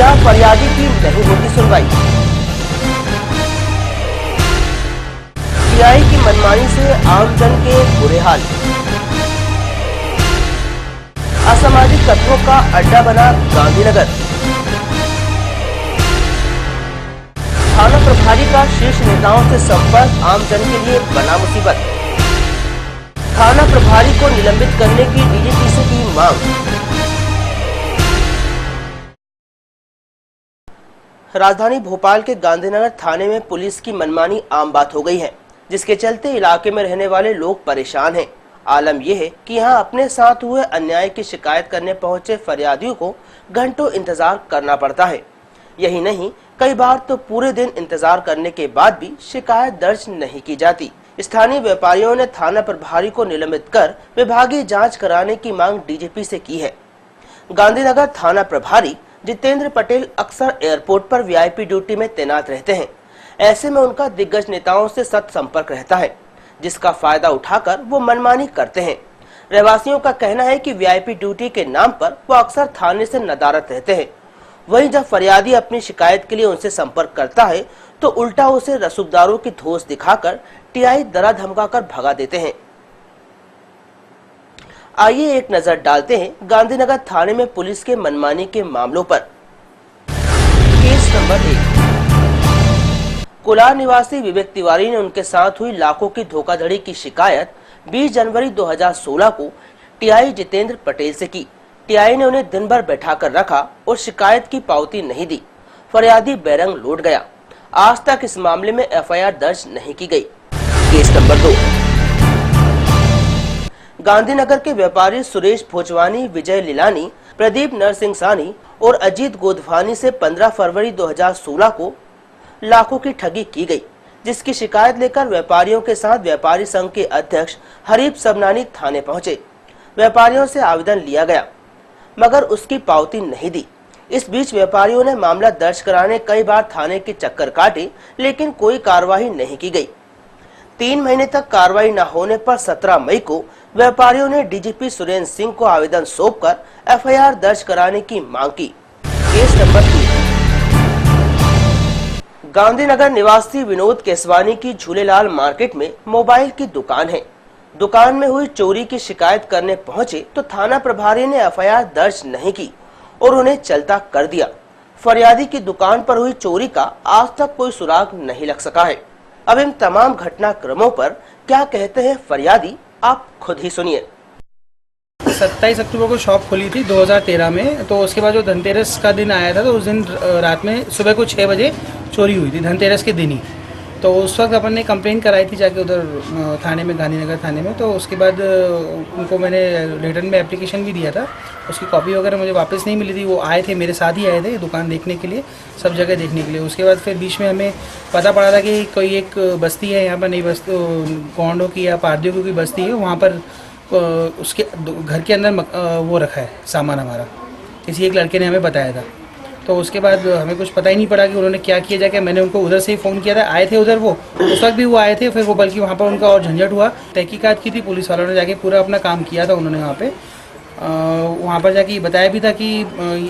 जहां फरियादी की नहीं होती सुनवाई। टीआई की मनमानी से आमजन के बुरे हाल। असामाजिक तत्वों का अड्डा बना गांधीनगर। थाना प्रभारी का शीर्ष नेताओं से संपर्क आमजन के लिए बना मुसीबत। थाना प्रभारी को निलंबित करने की डीजीपी से की मांग। राजधानी भोपाल के गांधीनगर थाने में पुलिस की मनमानी आम बात हो गई है, जिसके चलते इलाके में रहने वाले लोग परेशान हैं। आलम यह है कि यहाँ अपने साथ हुए अन्याय की शिकायत करने पहुंचे फरियादियों को घंटों इंतजार करना पड़ता है। यही नहीं, कई बार तो पूरे दिन इंतजार करने के बाद भी शिकायत दर्ज नहीं की जाती। स्थानीय व्यापारियों ने थाना प्रभारी को निलंबित कर विभागीय जांच कराने की मांग डीजीपी से की है। गांधीनगर थाना प्रभारी जितेंद्र पटेल अक्सर एयरपोर्ट पर वीआईपी ड्यूटी में तैनात रहते हैं। ऐसे में उनका दिग्गज नेताओं से सतत संपर्क रहता है, जिसका फायदा उठाकर वो मनमानी करते हैं। रहवासियों का कहना है कि वीआईपी ड्यूटी के नाम पर वो अक्सर थाने से नदारद रहते हैं। वहीं जब फरियादी अपनी शिकायत के लिए उनसे संपर्क करता है तो उल्टा उसे रसूखदारों की धौंस दिखाकर टीआई डरा धमकाकर भगा देते हैं। आइए एक नजर डालते हैं गांधीनगर थाने में पुलिस के मनमानी के मामलों पर। Case number 1। कोलार निवासी विवेक तिवारी ने उनके साथ हुई लाखों की धोखाधड़ी की शिकायत 20 जनवरी 2016 को टीआई जितेंद्र पटेल से की। टीआई ने उन्हें दिन भर बैठाकर रखा और शिकायत की पावती नहीं दी। फरियादी बैरंग लौट गया। आज तक इस मामले में एफआईआर दर्ज नहीं की गई। Case number 2। गांधीनगर के व्यापारी सुरेश भोजवानी, विजय लीलानी, प्रदीप नरसिंह सानी और अजीत गोदवानी से 15 फरवरी 2016 को लाखों की ठगी की गई, जिसकी शिकायत लेकर व्यापारियों के साथ व्यापारी संघ के अध्यक्ष हरीफ सबनानी थाने पहुंचे। व्यापारियों से आवेदन लिया गया, मगर उसकी पावती नहीं दी। इस बीच व्यापारियों ने मामला दर्ज कराने कई बार थाने के चक्कर काटे, लेकिन कोई कार्रवाई नहीं की गई। 3 महीने तक कार्रवाई न होने पर 17 मई को व्यापारियों ने डीजीपी सुरेंद्र सिंह को आवेदन सौंपकर एफआईआर दर्ज कराने की मांग की। Case number 3। गांधीनगर निवासी विनोद केसवानी की झूलेलाल मार्केट में मोबाइल की दुकान है। दुकान में हुई चोरी की शिकायत करने पहुंचे तो थाना प्रभारी ने एफआईआर दर्ज नहीं की और उन्हें चलता कर दिया। फरियादी की दुकान पर हुई चोरी का आज तक कोई सुराग नहीं लग सका है। अब इन तमाम घटनाक्रमों पर क्या कहते हैं फरियादी, आप खुद ही सुनिए। 27 अक्टूबर को शॉप खोली थी 2013 में। तो उसके बाद जो धनतेरस का दिन आया था तो उस दिन रात में सुबह को 6 बजे चोरी हुई थी, धनतेरस के दिन ही। तो उस वक्त अपन ने कंप्लेंट कराई थी जाके उधर थाने में, गांधीनगर थाने में। तो उसके बाद उनको मैंने रिटर्न में एप्लीकेशन भी दिया था। उसकी कॉपी वगैरह मुझे वापस नहीं मिली थी। वो आए थे, मेरे साथ ही आए थे दुकान देखने के लिए, सब जगह देखने के लिए। उसके बाद फिर बीच में हमें पता पड़ा था कि कोई एक बस्ती है यहाँ पर, नई बस्ती गौंडों की या पारदियों की बस्ती है, वहाँ पर उसके घर के अंदर वो रखा है सामान हमारा, किसी एक लड़के ने हमें बताया था। तो उसके बाद हमें कुछ पता ही नहीं पड़ा कि उन्होंने क्या किया जाके। मैंने उनको उधर से ही फ़ोन किया था, आए थे उधर वो, उस वक्त भी वो आए थे। फिर वो बल्कि वहाँ पर उनका और झंझट हुआ, तहकीकात की थी पुलिस वालों ने, जाके पूरा अपना काम किया था उन्होंने वहाँ पर जाके बताया भी था कि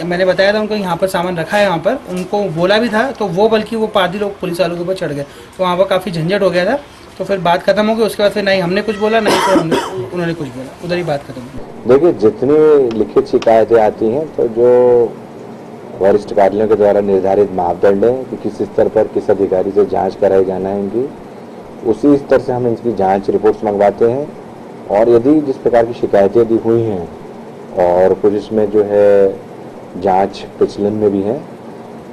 मैंने बताया था उनको यहाँ पर सामान रखा है, वहाँ पर उनको बोला भी था। तो वो बल्कि वो पारदी लोग पुलिस वालों के ऊपर चढ़ गए, तो वहाँ पर काफ़ी झंझट हो गया था। तो फिर बात खत्म हो गई। उसके बाद फिर नहीं हमने कुछ बोला, नहीं फिर उन्होंने कुछ बोला, उधर ही बात खत्म हो। देखिए, जितनी लिखित शिकायतें आती हैं तो जो वरिष्ठ कार्यालयों के द्वारा निर्धारित मापदंड है कि किस स्तर पर किस अधिकारी से जांच कराई जाना है इनकी, उसी स्तर से हम इनकी जांच रिपोर्ट्स मंगवाते हैं। और यदि जिस प्रकार की शिकायतें यदि हुई हैं और कुछ इसमें जो है जांच प्रचलन में भी है,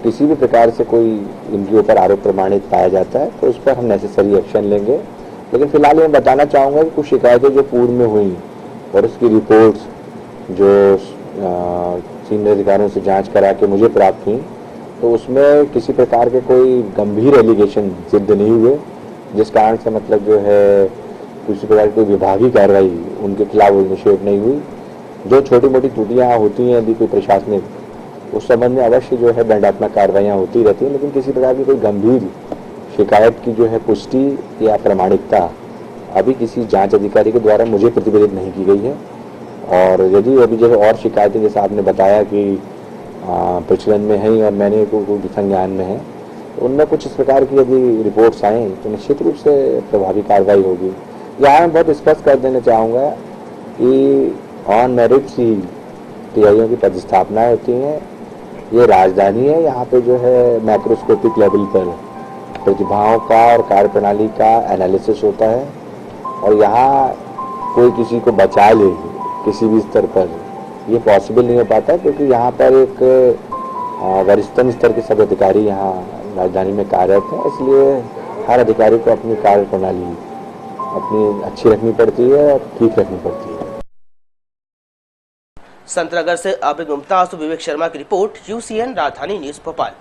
किसी भी प्रकार से कोई इनके ऊपर आरोप प्रमाणित पाया जाता है तो उस पर हम नेसेसरी एक्शन लेंगे। लेकिन फिलहाल मैं बताना चाहूँगा कि कुछ शिकायतें जो पूर्व में हुई और उसकी रिपोर्ट्स जो सीनियर अधिकारियों से जांच करा के मुझे प्राप्त हुई, तो उसमें किसी प्रकार के कोई गंभीर एलिगेशन सिद्ध नहीं हुए, जिस कारण से मतलब जो है किसी प्रकार की कोई विभागीय कार्रवाई उनके खिलाफ इनिशिएट नहीं हुई। जो छोटी मोटी त्रुटियाँ होती हैं यदि कोई प्रशासनिक, उस संबंध में अवश्य जो है दंडात्मक कार्रवाइयाँ होती रहती हैं, लेकिन किसी प्रकार की कोई गंभीर शिकायत की जो है पुष्टि या प्रामाणिकता अभी किसी जांच अधिकारी के द्वारा मुझे प्रतिवेदित नहीं की गई है। और यदि अभी जो है और शिकायतें, जैसे आपने बताया कि प्रचलन में है और मैंने को संज्ञान में है, तो उनमें कुछ इस प्रकार की यदि रिपोर्ट्स आएँ तो निश्चित रूप से प्रभावी कार्रवाई होगी। यहाँ मैं बहुत स्पष्ट कर देना चाहूँगा कि ऑन मेरिट्स ही टीआईओ की पदस्थापना होती हैं। ये राजधानी है, यहाँ पे जो है मैक्रोस्कोपिक लेवल पर प्रतिभाओं का और कार्यप्रणाली का एनालिसिस होता है और यहाँ कोई किसी को बचा ले किसी भी स्तर पर ये पॉसिबल नहीं हो पाता, क्योंकि यहाँ पर एक वरिष्ठतम स्तर के सब अधिकारी यहाँ राजधानी में कार्यरत हैं। इसलिए हर अधिकारी को अपनी कार्यप्रणाली अपनी अच्छी रखनी पड़ती है और ठीक रखनी पड़ती है। संतनगर से आबिद मुमताज और विवेक शर्मा की रिपोर्ट, यूसीएन राजधानी न्यूज भोपाल।